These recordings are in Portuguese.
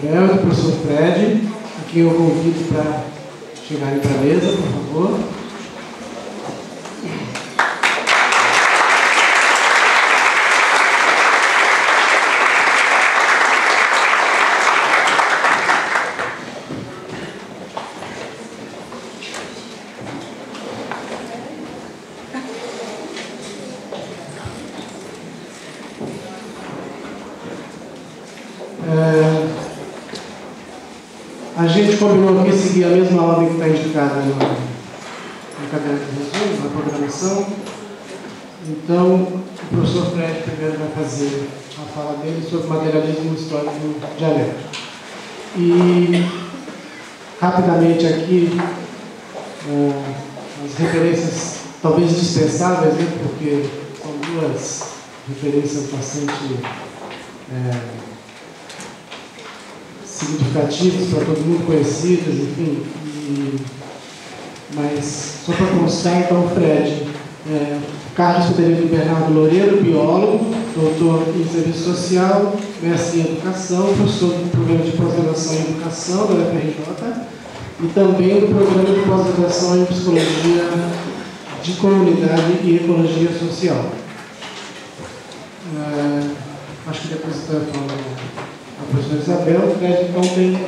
Isabel e do professor Fred, a quem eu convido para chegarem para a mesa, por favor. A gente combinou aqui seguir a mesma ordem que está indicada no caderno de resumo, na programação. Então, o professor Fred primeiro vai fazer a fala dele sobre materialismo histórico dialético. E, rapidamente aqui, as referências talvez dispensáveis, né, porque são duas referências bastante significativos para todo mundo, conhecidas, enfim. Mas, só para constar, então, o Fred, Carlos Frederico Bernardo Loureiro, biólogo, doutor em Serviço Social, mestre em Educação, professor do Programa de Pós-Graduação em Educação da UFRJ e também do Programa de Pós-Graduação em Psicologia de Comunidade e Ecologia Social. Acho que depois está falando a professora Isabel. O Fred, então, tem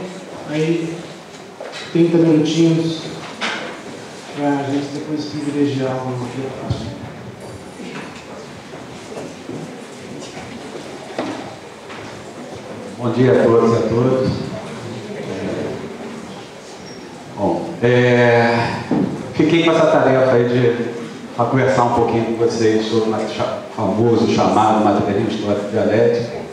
aí 30 minutinhos para a gente depois privilegiar o debate. Bom dia a todos e a todas. Fiquei com essa tarefa aí de conversar um pouquinho com vocês sobre o famoso chamado materialismo histórico dialético.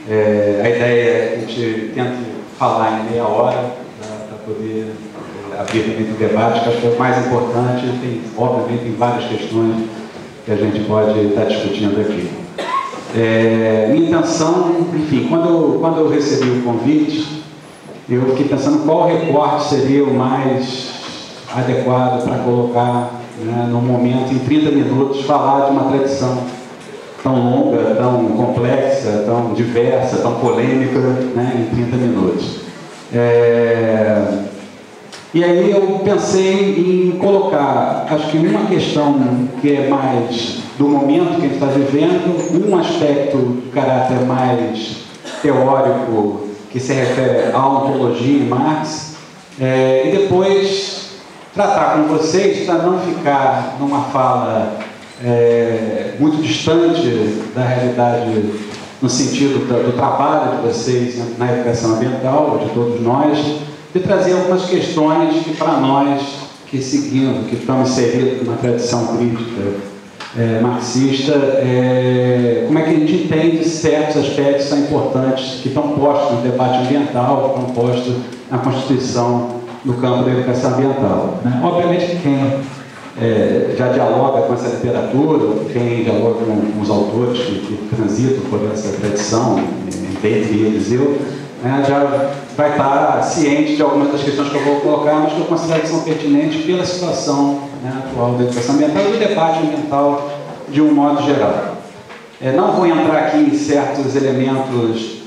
A ideia é que a gente tente falar em meia hora para poder abrir também o debate, que acho que é o mais importante. Obviamente, tem várias questões que a gente pode estar discutindo aqui. Minha intenção, enfim, quando eu recebi o convite, eu fiquei pensando qual recorte seria o mais adequado para colocar, né, no momento, em 30 minutos, falar de uma tradição tão longa, tão complexa, tão diversa, tão polêmica, né, em 30 minutos. E aí eu pensei em colocar, acho que uma questão que é mais do momento que a gente está vivendo, um aspecto de caráter mais teórico, que se refere à ontologia em Marx, e depois tratar com vocês, para não ficar numa fala muito distante da realidade, no sentido do trabalho de vocês na educação ambiental, de todos nós, de trazer algumas questões que, para nós que seguimos, que estamos inseridos numa tradição crítica marxista, como é que a gente entende certos aspectos que são importantes, que estão postos no debate ambiental, que estão postos na Constituição no campo da educação ambiental, né? Obviamente que quem já dialoga com essa literatura, quem dialoga com os autores que transitam por essa tradição, dentre eles eu, já vai estar ciente de algumas das questões que eu vou colocar, mas que eu considero que são pertinentes pela situação, né, atual da educação ambiental e do debate ambiental de um modo geral. Não vou entrar aqui em certos elementos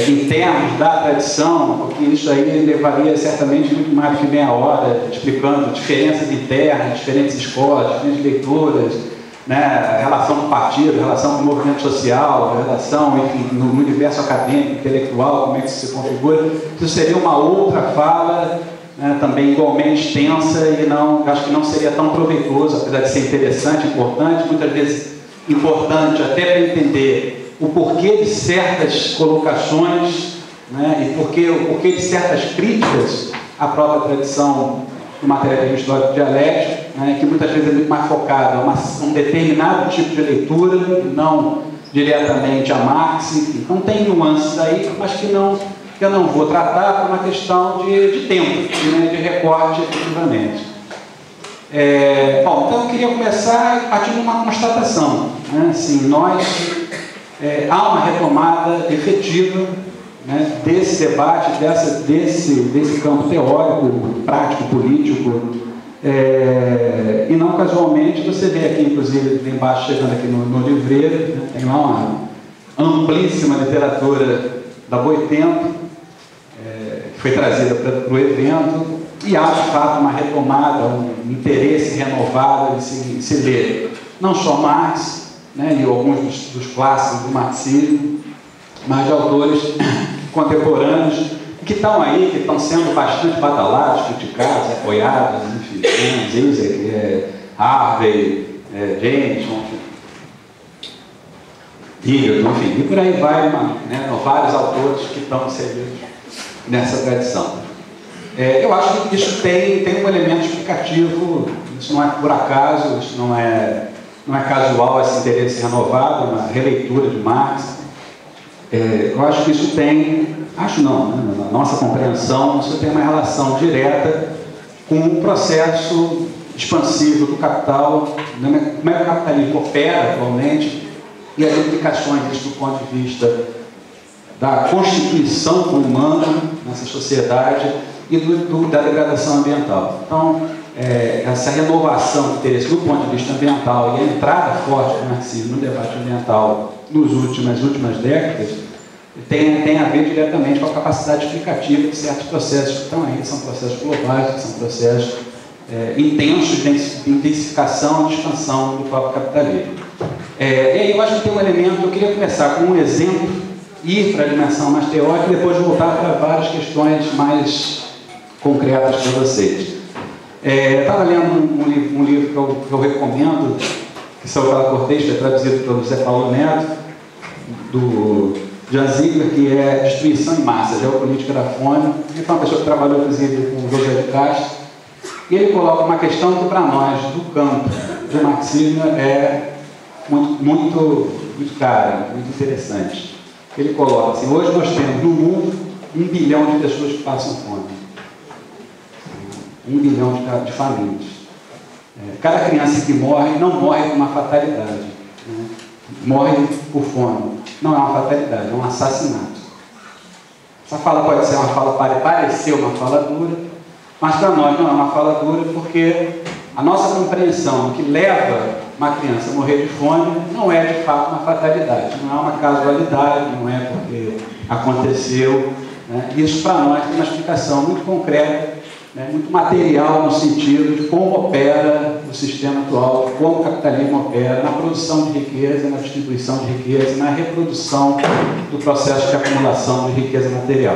internos da tradição, porque isso aí levaria certamente muito mais do que meia hora, explicando diferenças internas, diferentes escolas, diferentes leituras, né, relação com o partido, relação com o movimento social, relação, enfim, no universo acadêmico, intelectual, como é que isso se configura. Isso seria uma outra fala, né, também igualmente extensa, e acho que não seria tão proveitoso, apesar de ser interessante, importante, muitas vezes importante até para entender o porquê de certas colocações, né, e o porquê de certas críticas à própria tradição do materialismo histórico dialético, né, que muitas vezes é muito mais focado a um determinado tipo de leitura, não diretamente a Marx. Então tem nuances aí, mas que eu não vou tratar por uma questão de tempo, né, de recorte efetivamente. Bom, então eu queria começar partindo de uma constatação, né, assim, há uma retomada efetiva, né, desse debate, desse campo teórico, prático, político, e não casualmente você vê aqui, inclusive, lá embaixo, chegando aqui no livreiro, né, tem lá uma amplíssima literatura da Boitempo, que foi trazida para o evento, e há, de fato, uma retomada, um interesse renovado de se ler não só Marx, né, e alguns dos clássicos do marxismo, mas de autores contemporâneos que estão aí, que estão sendo bastante badalados, criticados, apoiados, enfim, Zizek, Harvey, Jameson, Hegel, enfim, e por aí vai, né, vários autores que estão inseridos nessa tradição. Eu acho que isso tem um elemento explicativo, isso não é por acaso, isso não é casual, esse interesse renovado, uma releitura de Marx. Eu acho que isso tem, né, na nossa compreensão, isso tem uma relação direta com o processo expansivo do capital, né, como é que o capitalismo opera atualmente e as implicações disso do ponto de vista da constituição humana nessa sociedade e da degradação ambiental. Então, essa renovação do interesse do ponto de vista ambiental e a entrada forte do marxismo no debate ambiental nas últimas décadas tem a ver diretamente com a capacidade explicativa de certos processos que estão aí, que são processos globais, que são processos intensos de intensificação e expansão do próprio capitalismo. E aí eu acho que tem um elemento, eu queria começar com um exemplo, ir para a dimensão mais teórica e depois voltar para várias questões mais concretas para vocês. Estava lendo um livro que eu recomendo, que saiu pela Cortez, foi traduzido pelo José Paulo Neto, do Jan Ziegler, que é Destruição em Massa, Geopolítica da Fome. Ele foi uma pessoa que trabalhou, inclusive, com o José de Castro, e ele coloca uma questão que, para nós, do campo do marxismo, é muito cara, muito interessante. Ele coloca assim: hoje nós temos no mundo 1 bilhão de pessoas que passam fome. 1 bilhão de famintos. Cada criança que morre não morre por uma fatalidade, né? Morre por fome. Não é uma fatalidade, é um assassinato. Essa fala pode ser uma fala, parecer uma fala dura, mas para nós não é uma fala dura, porque a nossa compreensão do que leva uma criança a morrer de fome não é de fato uma fatalidade, não é uma casualidade, não é porque aconteceu, né? Isso para nós tem uma explicação muito concreta, né, muito material, no sentido de como opera o sistema atual, de como o capitalismo opera na produção de riqueza, na distribuição de riqueza, na reprodução do processo de acumulação de riqueza material.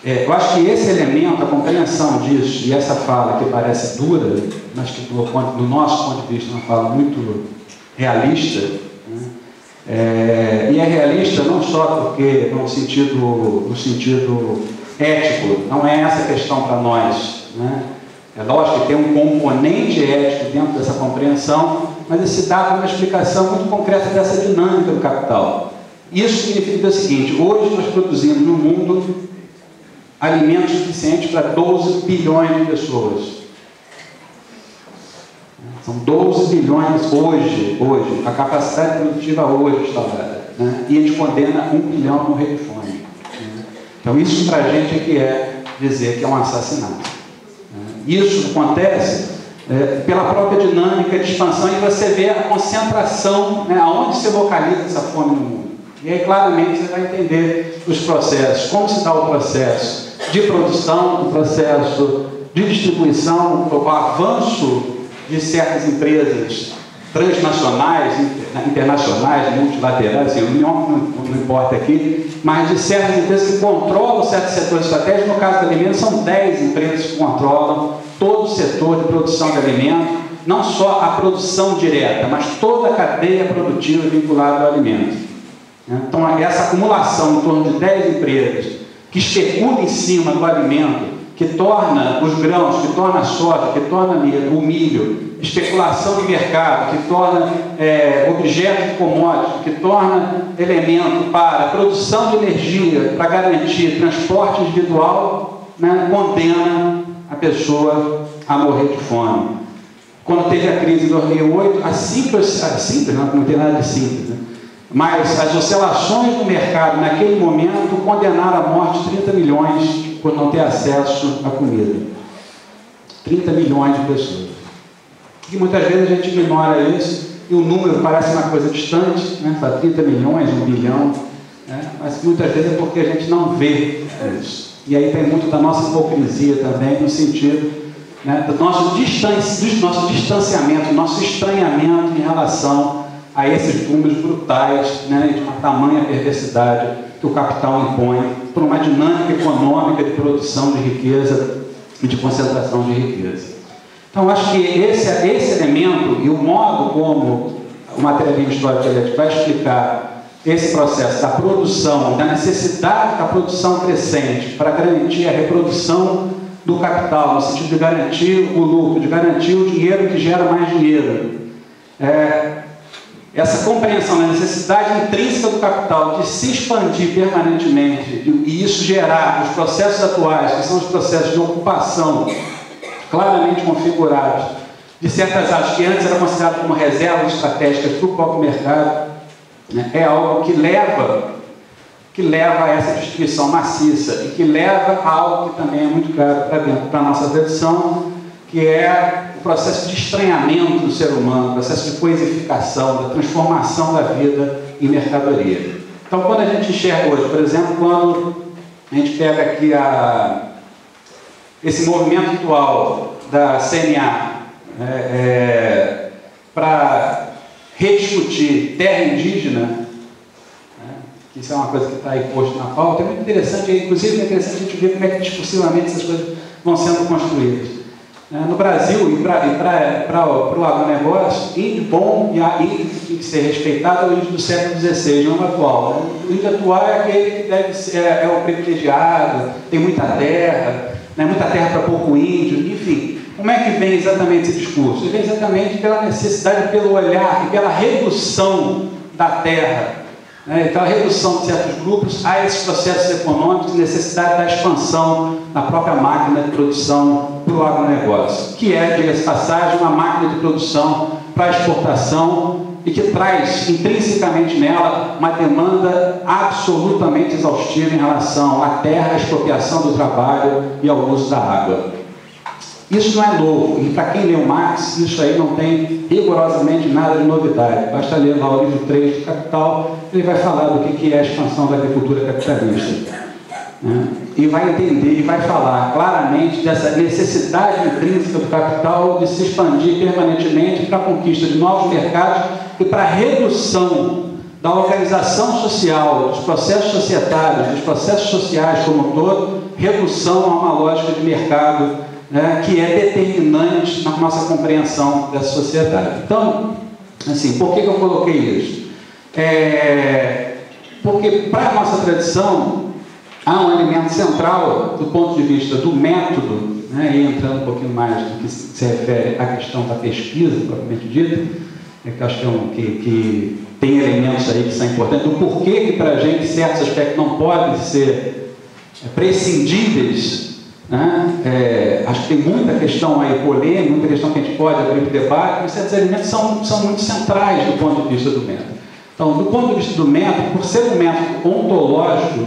Eu acho que esse elemento, a compreensão disso, e essa fala que parece dura, mas que do nosso ponto de vista é uma fala muito realista, né? E é realista não só porque no sentido ético, não é essa questão para nós, né? É lógico que tem um componente ético dentro dessa compreensão, mas esse dá uma explicação muito concreta dessa dinâmica do capital. Isso significa o seguinte: hoje nós produzimos no mundo alimentos suficientes para 12 bilhões de pessoas. São 12 bilhões hoje, a capacidade produtiva hoje instalada, né? E a gente condena 1 bilhão a morrer de fome. Então isso para a gente é que é dizer que é um assassinato. Isso acontece pela própria dinâmica de expansão, e você vê a concentração, né, aonde se localiza essa fome no mundo. E aí claramente você vai entender os processos, como se dá o processo de produção, o processo de distribuição, o avanço de certas empresas transnacionais, internacionais, multilaterais, assim, não importa aqui, mas de certas empresas que controlam certos setores estratégicos. No caso do alimento, são 10 empresas que controlam todo o setor de produção de alimento, não só a produção direta, mas toda a cadeia produtiva vinculada ao alimento. Então, essa acumulação em torno de 10 empresas que especulam em cima do alimento, que torna os grãos, que torna a soja, que torna o milho, especulação de mercado, que torna objeto de commodity, que torna elemento para produção de energia, para garantir transporte individual, né, condena a pessoa a morrer de fome. Quando teve a crise de 2008, a simples não tem nada de simples, né? Mas as oscilações do mercado naquele momento condenaram à morte 30 milhões por não ter acesso à comida. 30 milhões de pessoas. E muitas vezes a gente ignora isso, e o número parece uma coisa distante, né? 30 milhões, 1 bilhão. né? Mas muitas vezes é porque a gente não vê isso. E aí tem muito da nossa hipocrisia também, no sentido, né, do nosso distanciamento, nosso estranhamento em relação a esses números brutais, né, de uma tamanha perversidade que o capital impõe por uma dinâmica econômica de produção de riqueza e de concentração de riqueza. Então, acho que esse elemento e o modo como o materialismo histórico dialético vai explicar esse processo da produção, da necessidade da produção crescente para garantir a reprodução do capital, no sentido de garantir o lucro, de garantir o dinheiro que gera mais dinheiro. Essa compreensão da necessidade intrínseca do capital de se expandir permanentemente e isso gerar os processos atuais, que são os processos de ocupação claramente configurados de certas áreas que antes eram consideradas como reservas estratégicas para o próprio mercado, né, é algo que leva a essa destruição maciça e que leva a algo que também é muito caro para a nossa tradição, que é o processo de estranhamento do ser humano, o processo de coisificação, da transformação da vida em mercadoria. Então, quando a gente enxerga hoje, por exemplo, quando a gente pega aqui esse movimento atual da CNA para rediscutir terra indígena, que isso é uma coisa que está aí posto na pauta, é muito interessante, inclusive é interessante a gente ver como é que discursivamente essas coisas vão sendo construídas. No Brasil, e para o agronegócio, índio bom e índio que tem que ser respeitado é o índio do século XVI, não atual. O índio atual é aquele que deve ser, é o privilegiado, tem muita terra para pouco índio, enfim. Como é que vem exatamente esse discurso? Ele vem exatamente pela necessidade, pelo olhar e pela redução da terra, né, pela redução de certos grupos a esses processos econômicos, necessidade da expansão da própria máquina de produção para o agronegócio, que é, diga-se passagem, uma máquina de produção para exportação e que traz intrinsecamente nela uma demanda absolutamente exaustiva em relação à terra, à expropriação do trabalho e ao uso da água. Isso não é novo, e para quem leu Marx, isso aí não tem rigorosamente nada de novidade. Basta ler lá o livro 3 do Capital, ele vai falar do que é a expansão da agricultura capitalista. Né? E vai entender e vai falar claramente dessa necessidade intrínseca do capital de se expandir permanentemente para a conquista de novos mercados e para a redução da organização social, dos processos societários, dos processos sociais como um todo, redução a uma lógica de mercado, né, que é determinante na nossa compreensão dessa sociedade. Então, assim, por que eu coloquei isso? Porque para a nossa tradição há um elemento central do ponto de vista do método, né, e entrando um pouquinho mais do que se refere à questão da pesquisa, propriamente dita, que eu acho que tem elementos aí que são importantes, do porquê que para a gente certos aspectos não podem ser prescindíveis. Né? Acho que tem muita questão aí polêmica, muita questão que a gente pode abrir para o debate, mas certos elementos são muito centrais do ponto de vista do método. Então, do ponto de vista do método, por ser um método ontológico,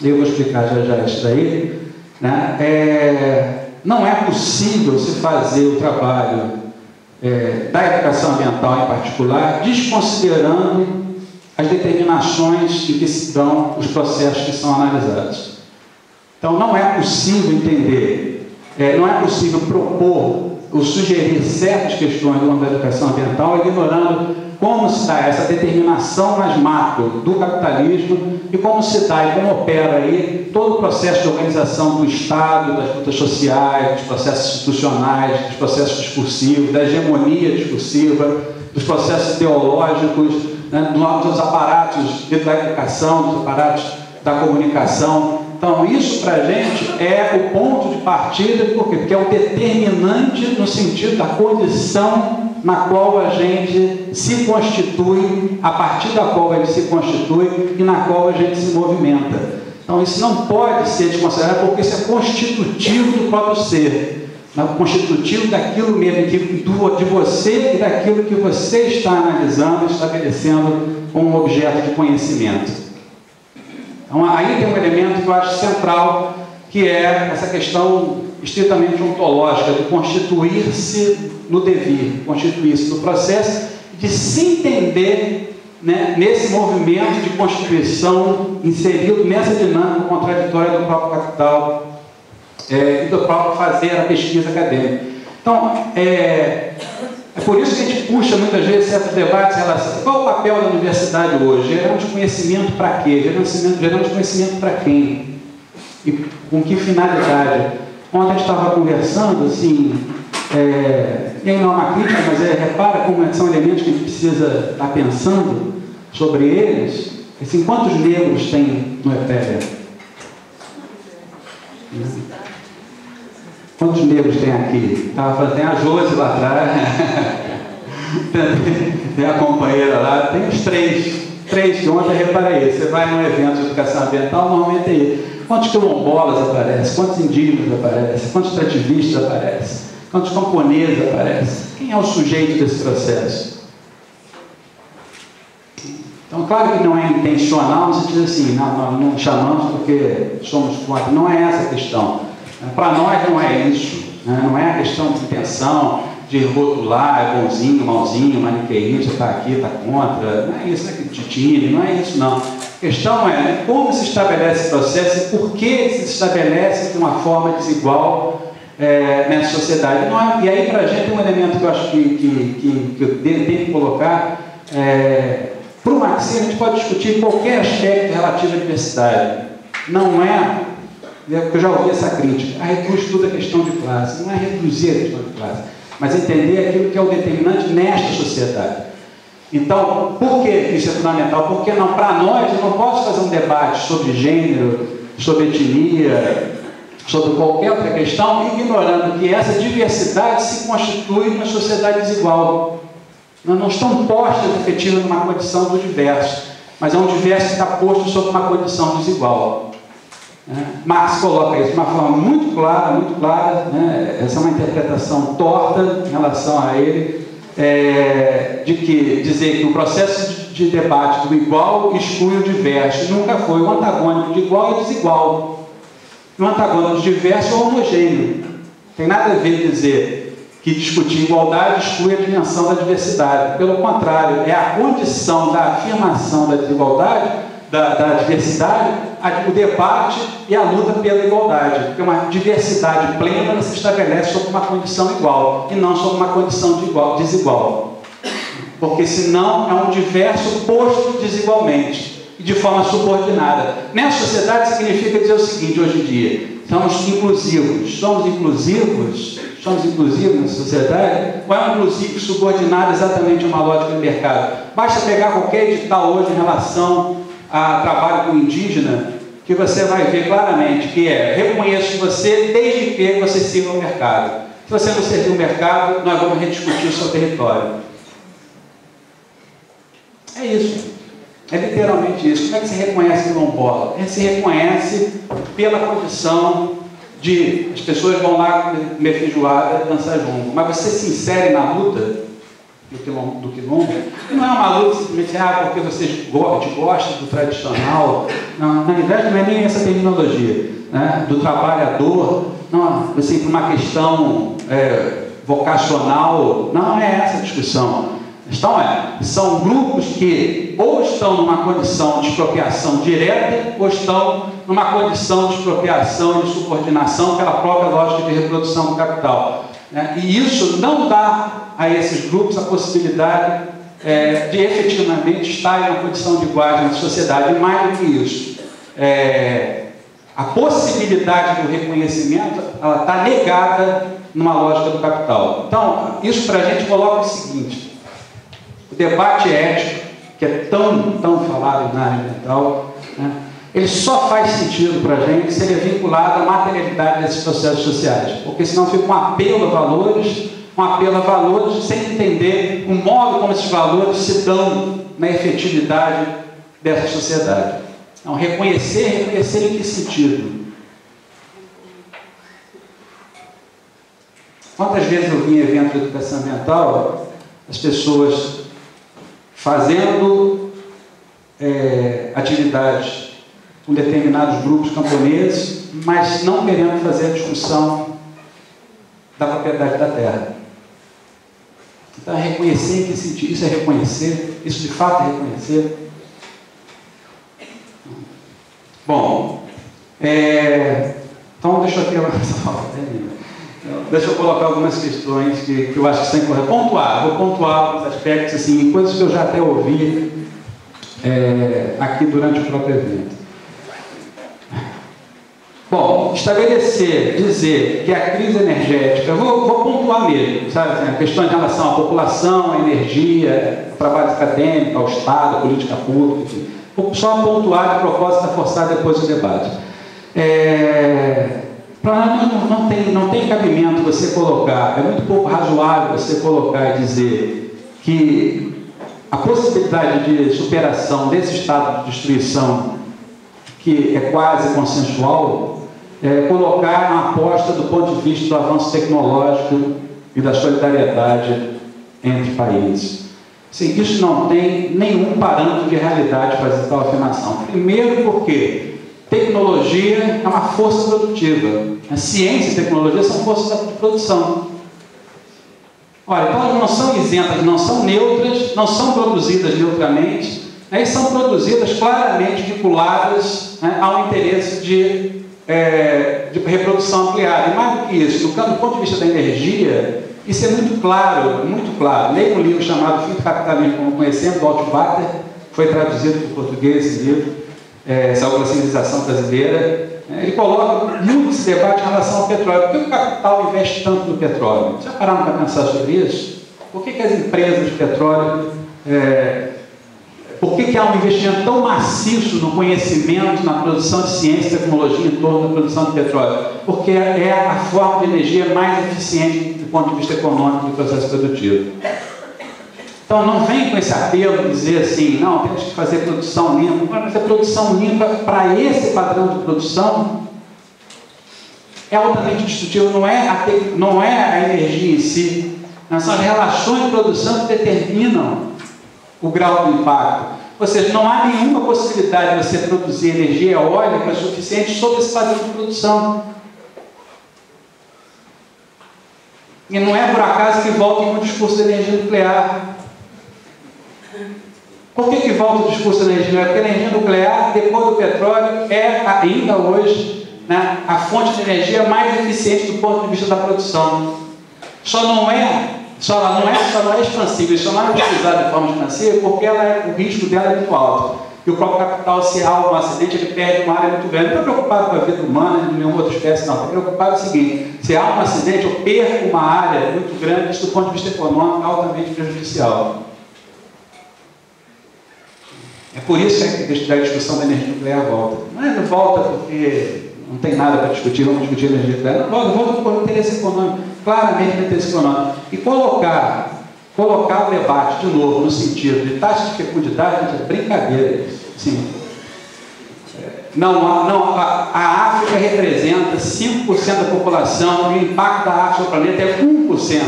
eu vou explicar já isso daí, né? Não é possível se fazer o trabalho da educação ambiental em particular, desconsiderando as determinações em que se dão os processos que são analisados. Então, não é possível entender, não é possível propor ou sugerir certas questões do âmbito da educação ambiental, ignorando como se dá essa determinação mais macro do capitalismo e como se dá e como opera aí todo o processo de organização do Estado, das lutas sociais, dos processos institucionais, dos processos discursivos, da hegemonia discursiva, dos processos ideológicos, né, dos aparatos da educação, dos aparatos da comunicação. Então, isso para a gente é o ponto de partida, por quê? Porque é o determinante no sentido da condição na qual a gente se constitui, a partir da qual a gente se constitui e na qual a gente se movimenta. Então, isso não pode ser desconsiderado, porque isso é constitutivo do próprio ser, constitutivo daquilo mesmo, de você e daquilo que você está analisando, estabelecendo como objeto de conhecimento. Então, aí tem um elemento que eu acho central, que é essa questão estritamente ontológica, de constituir-se no devir, constituir-se no processo, de se entender né, nesse movimento de constituição inserido nessa dinâmica contraditória do próprio capital e do próprio fazer a pesquisa acadêmica. Então, é por isso que a gente puxa muitas vezes certos debates em relação a qual o papel da universidade hoje, gerando de conhecimento para quê? Gerando de conhecimento para quem? E com que finalidade? Ontem a gente estava conversando, assim, e aí não é uma crítica, mas repara como são elementos que a gente precisa estar pensando sobre eles. Assim, quantos negros tem no EPEA? Quantos negros tem aqui? Estava falando, tem a Josi lá atrás, tem a companheira lá, tem os três que ontem reparei. Você vai num evento de educação ambiental, normalmente é isso. Quantos quilombolas aparecem? Quantos indígenas aparecem? Quantos extrativistas aparecem? Quantos camponeses aparecem? Quem é o sujeito desse processo? Então, claro que não é intencional, no sentido assim, não chamamos porque somos contra. Não é essa a questão. Para nós não é isso. Não é a questão de intenção, de rotular, é bonzinho, malzinho, maniqueísta, está aqui, está contra. Não é isso, não é titine, não é isso, não. A questão é como se estabelece esse processo e por que se estabelece de uma forma desigual nessa sociedade. E aí, para a gente, tem um elemento que eu acho que eu tenho que colocar. Para o marxismo, a gente pode discutir qualquer aspecto relativo à diversidade. Não é, porque eu já ouvi essa crítica, reduz tudo a questão de classe. Não é reduzir a questão de classe, mas entender aquilo que é o determinante nesta sociedade. Então, por que isso é fundamental? Porque não, para nós, eu não posso fazer um debate sobre gênero, sobre etnia, sobre qualquer outra questão, ignorando que essa diversidade se constitui numa sociedade desigual. Não estão postas efetivas numa condição do diverso, mas é um diverso que está posto sob uma condição desigual. Marx coloca isso de uma forma muito clara, né? Essa é uma interpretação torta em relação a ele, dizer que o processo de debate do igual exclui o diverso. Nunca foi. O antagônico de igual é desigual. O antagônico de diverso é homogêneo. Não tem nada a ver dizer que discutir igualdade exclui a dimensão da diversidade. Pelo contrário, é a condição da afirmação da desigualdade, da diversidade, o debate e a luta pela igualdade. Porque uma diversidade plena se estabelece sob uma condição igual e não sob uma condição desigual. Porque senão é um diverso posto desigualmente e de forma subordinada. Nessa sociedade significa dizer o seguinte hoje em dia: somos inclusivos. Somos inclusivos na sociedade, ou é um inclusivo subordinado exatamente a uma lógica de mercado? Basta pegar qualquer edital hoje em relação a trabalho com indígena, que você vai ver claramente que reconheço você desde que você sirva o mercado. Se você não servir o mercado, nós vamos rediscutir o seu território. É isso. É literalmente isso. Como é que se reconhece quilombola? Se reconhece pela condição de as pessoas vão lá comer feijoada, dançar junto, mas você se insere na luta do quilombo, não é uma luta simplesmente porque você gosta do tradicional. Não, na verdade não é nem essa terminologia, né? Do trabalhador, não, assim, por uma questão vocacional, não é essa a discussão. Então, são grupos que ou estão numa condição de expropriação direta ou estão numa condição de expropriação e de subordinação pela própria lógica de reprodução do capital. E isso não dá a esses grupos a possibilidade de efetivamente estar em uma condição de igualdade na sociedade. E mais do que isso, a possibilidade do reconhecimento está negada numa lógica do capital. Então, isso para a gente coloca o seguinte: o debate ético, que é tão falado na área ambiental, né, ele só faz sentido para a gente se ele é vinculado à materialidade desses processos sociais, porque senão fica um apelo a valores sem entender o modo como esses valores se dão na efetividade dessa sociedade. Então, reconhecer em que sentido? Quantas vezes eu vi em evento de educação ambiental as pessoas fazendo atividades com determinados grupos camponeses, mas não querendo fazer a discussão da propriedade da terra. Então, é reconhecer em que sentido? Isso é reconhecer? Isso de fato é reconhecer? Bom, então deixa eu colocar algumas questões que eu acho que são importantes. Vou pontuar alguns aspectos, assim, coisas que eu já até ouvi aqui durante o próprio evento. Bom, dizer que a crise energética, vou pontuar mesmo, sabe, assim, a questão em relação à população, à energia, ao trabalho acadêmico, ao Estado, à política pública, enfim. Vou só pontuar de propósito a forçar depois o debate. Não tem cabimento você colocar, é muito pouco razoável você colocar e dizer que a possibilidade de superação desse estado de destruição, que é quase consensual, colocar uma aposta do ponto de vista do avanço tecnológico e da solidariedade entre países. Assim, isso não tem nenhum parâmetro de realidade para fazer tal afirmação. Primeiro porque tecnologia é uma força produtiva. A ciência e tecnologia são forças de produção. Olha, então elas não são isentas, não são neutras, não são produzidas neutramente, e são produzidas claramente vinculadas, né, ao interesse de reprodução ampliada. E mais do que isso, do ponto de vista da energia, isso é muito claro, muito claro. Leia um livro chamado Fim do Capitalismo como Conhecendo, do Altvater, foi traduzido para o português esse livro, saiu pela Civilização Brasileira. Ele coloca muito esse debate em relação ao petróleo. Por que o capital investe tanto no petróleo? Já pararam para pensar sobre isso? Por que as empresas de petróleo... Por que há um investimento tão maciço no conhecimento, na produção de ciência e tecnologia em torno da produção de petróleo? Porque é a forma de energia mais eficiente do ponto de vista econômico do processo produtivo. Então, não vem com esse apelo de dizer assim, não, temos que fazer produção limpa. Mas a produção limpa, para esse padrão de produção, é altamente destrutiva. Não é a energia em si, mas são as relações de produção que determinam o grau do impacto. Ou seja, não há nenhuma possibilidade de você produzir energia eólica suficiente sob esse padrão de produção. E não é por acaso que volta com o discurso da energia nuclear. Por que volta o discurso da energia nuclear? Porque a energia nuclear, depois do petróleo, é ainda hoje, né, a fonte de energia mais eficiente do ponto de vista da produção. Só não é expansível, só não é utilizada de forma expansiva porque o risco dela é muito alto. E o próprio capital, se há um acidente, ele perde uma área muito grande. Não está preocupado com a vida humana de nenhuma outra espécie, não. Está preocupado com o seguinte: se há um acidente, eu perco uma área muito grande, isso do ponto de vista econômico, altamente prejudicial. É por isso que a discussão da energia nuclear volta. Não volta porque não tem nada para discutir, vamos discutir energia nuclear. Não, volta por interesse econômico, claramente por interesse econômico. E colocar o debate de novo no sentido de taxa de fecundidade é brincadeira. Sim. A África representa 5% da população e o impacto da África no planeta é 1%.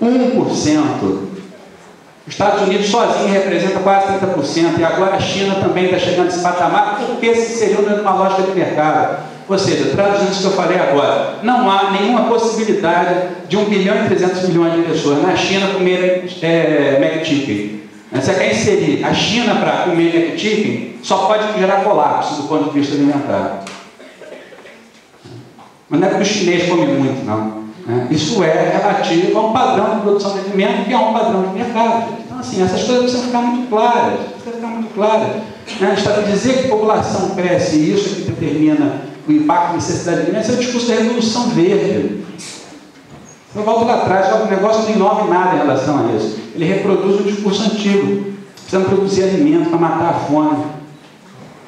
1%. Os Estados Unidos sozinho representa quase 30%, e agora a China também está chegando nesse patamar, porque se inseriu numa lógica de mercado. Ou seja, traduzindo isso que eu falei agora, não há nenhuma possibilidade de 1 bilhão e 300 milhões de pessoas na China comerem McChicken. Você quer inserir a China para comer McChicken, só pode gerar colapso do ponto de vista alimentar. Mas não é porque o chinês come muito, não. Isso é relativo a um padrão de produção de alimento que é um padrão de mercado. Então, assim, essas coisas precisam ficar muito claras. Dizer que a população cresce e isso é que determina o impacto e necessidade de alimentos é o discurso da Revolução Verde. Eu volto lá atrás, o negócio não inova em nada em relação a isso. Ele reproduz o discurso antigo. Precisamos produzir alimento para matar a fome.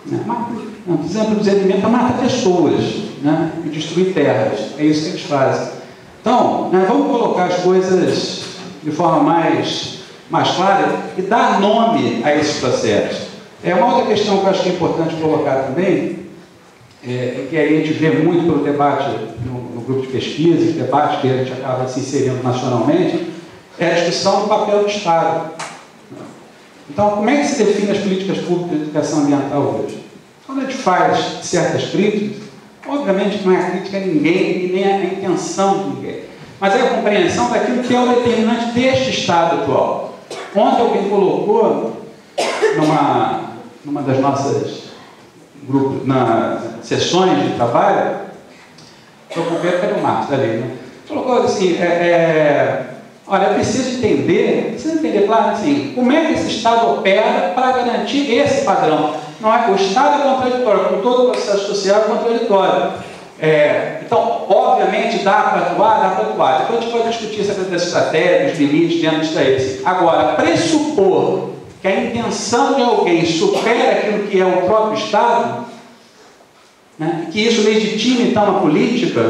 Não, precisamos produzir alimento para matar pessoas, né? E destruir terras. É isso que eles fazem. Então, vamos colocar as coisas de forma mais clara e dar nome a esses processos. Uma outra questão que eu acho que é importante colocar também, que aí a gente vê muito pelo debate no grupo de pesquisa, o debate que a gente acaba se inserindo nacionalmente, é a discussão do papel do Estado. Então, como é que se define as políticas públicas de educação ambiental hoje? Quando a gente faz certas críticas, obviamente que não é a crítica a ninguém e nem a intenção de ninguém. mas é a compreensão daquilo que é o determinante deste Estado atual. Ontem alguém colocou, numa das nossas sessões de trabalho, estou com ver, cadê o Marcos ali, né? Colocou assim, olha, precisa entender, claro, assim, como é que esse Estado opera para garantir esse padrão. Não é, o Estado é contraditório, com todo o processo social é contraditório. Então, obviamente, dá para atuar. Depois a gente pode discutir essa das estratégias, os limites dentro disso daí. Agora, pressupor que a intenção de alguém supera aquilo que é o próprio Estado, né, que isso legitime, então, a política,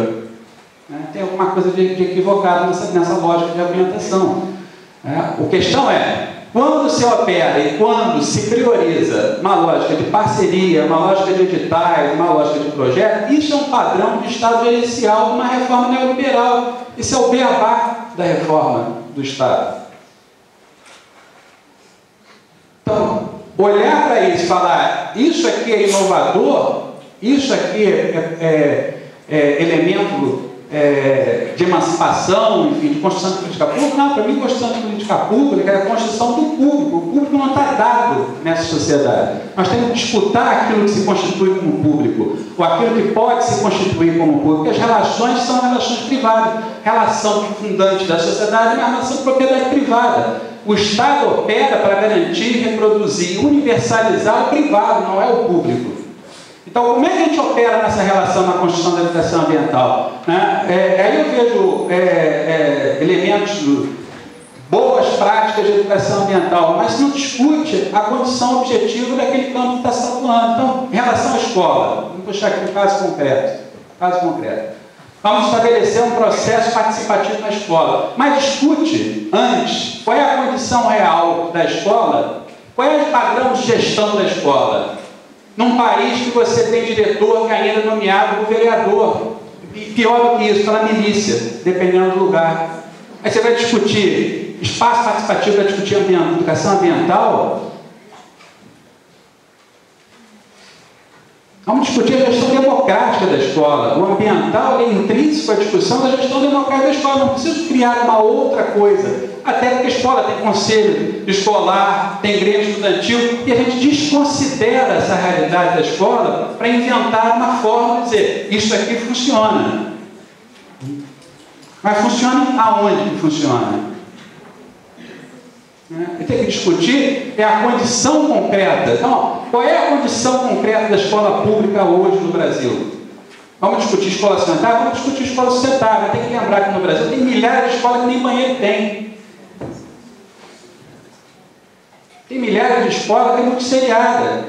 né, tem alguma coisa de equivocado nessa lógica de argumentação. A questão é, quando se opera e quando se prioriza uma lógica de parceria, uma lógica de editais, uma lógica de projeto, isso é um padrão de Estado gerencial de uma reforma neoliberal. Isso é o beabá da reforma do Estado. Então, olhar para isso e falar, isso aqui é inovador, isso aqui é elemento de emancipação, enfim, de construção de política pública. Não, para mim, construção de política pública é a construção do público. O público não está dado nessa sociedade. Nós temos que disputar aquilo que se constitui como público, ou aquilo que pode se constituir como público. As relações são relações privadas. Relação fundante da sociedade é uma relação de propriedade privada. O Estado opera para garantir, reproduzir, universalizar o privado, não é o público. Então, como é que a gente opera nessa relação na construção da educação ambiental? Aí eu vejo elementos, boas práticas de educação ambiental, mas não discute a condição objetiva daquele campo que está se atuando. Então, em relação à escola, vamos puxar aqui um caso concreto. Vamos estabelecer um processo participativo na escola, mas discute antes qual é a condição real da escola, qual é o padrão de gestão da escola. Num país que você tem diretor que ainda é nomeado por vereador, e pior do que isso, pela milícia, dependendo do lugar. Aí você vai discutir espaço participativo para discutir educação ambiental. Vamos discutir a gestão democrática da escola. O ambiental é intrínseco à discussão da gestão democrática da escola. Não preciso criar uma outra coisa. Até porque a escola tem conselho escolar, tem grêmio estudantil, e a gente desconsidera essa realidade da escola para inventar uma forma de dizer, isso aqui funciona. Mas funciona aonde que funciona? Tem que discutir a condição concreta. Então, qual é a condição concreta da escola pública hoje no Brasil? Vamos discutir escola sanitária? Vamos discutir escola sustentável. Tem que lembrar que no Brasil tem milhares de escolas que nem banheiro tem. Tem milhares de escolas que é muito seriada.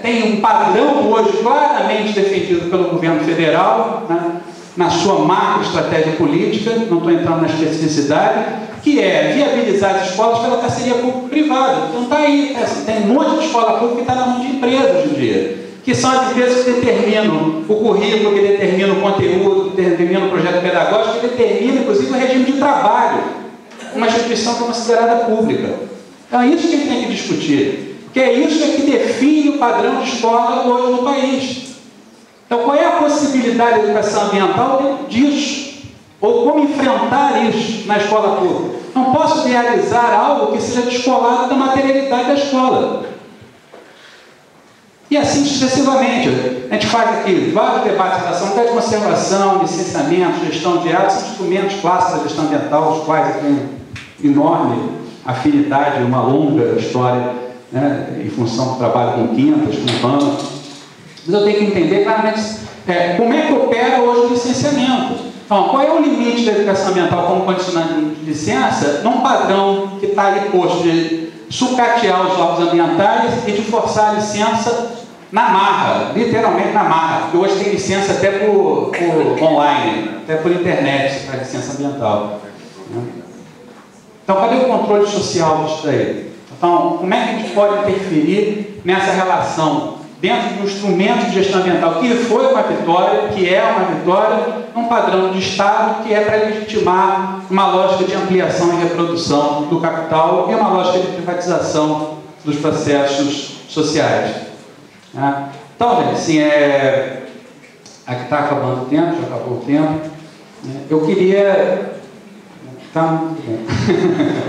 Tem um padrão hoje claramente defendido pelo governo federal, né, na sua macro estratégia política, não estou entrando na especificidade, que é viabilizar as escolas pela parceria público-privada. Então está aí, tem um monte de escola pública que está na mão de empresas hoje em dia, que são as empresas que determinam o currículo, que determinam o conteúdo, que determinam o projeto pedagógico, que determinam, inclusive, o regime de trabalho. Uma instituição que é considerada pública. Então é isso que a gente tem que discutir, porque é isso que define o padrão de escola hoje no país. Então, qual é a possibilidade da educação ambiental dentro disso? Ou como enfrentar isso na escola pública? Não posso realizar algo que seja descolado da materialidade da escola. E assim sucessivamente. A gente faz aqui vários debates em relação à conservação, licenciamento, gestão de áreas, são instrumentos clássicos da gestão ambiental, os quais eu tenho enorme afinidade, uma longa história, né, em função do trabalho com quintas, com panos. Mas eu tenho que entender claramente como é que opera hoje o licenciamento. Então, qual é o limite da educação ambiental como condicionante de licença num padrão que está aí posto de sucatear os órgãos ambientais e de forçar a licença na marra, literalmente na marra, porque hoje tem licença até por online, até por internet, para licença ambiental. Então, cadê o controle social disso daí? Então, como é que a gente pode interferir nessa relação dentro de um instrumento de gestão ambiental que foi uma vitória, que é uma vitória, um padrão de Estado que é para legitimar uma lógica de ampliação e reprodução do capital e uma lógica de privatização dos processos sociais. Então, gente, assim, Aqui está acabando o tempo, já acabou o tempo. Eu queria... Tá muito bom.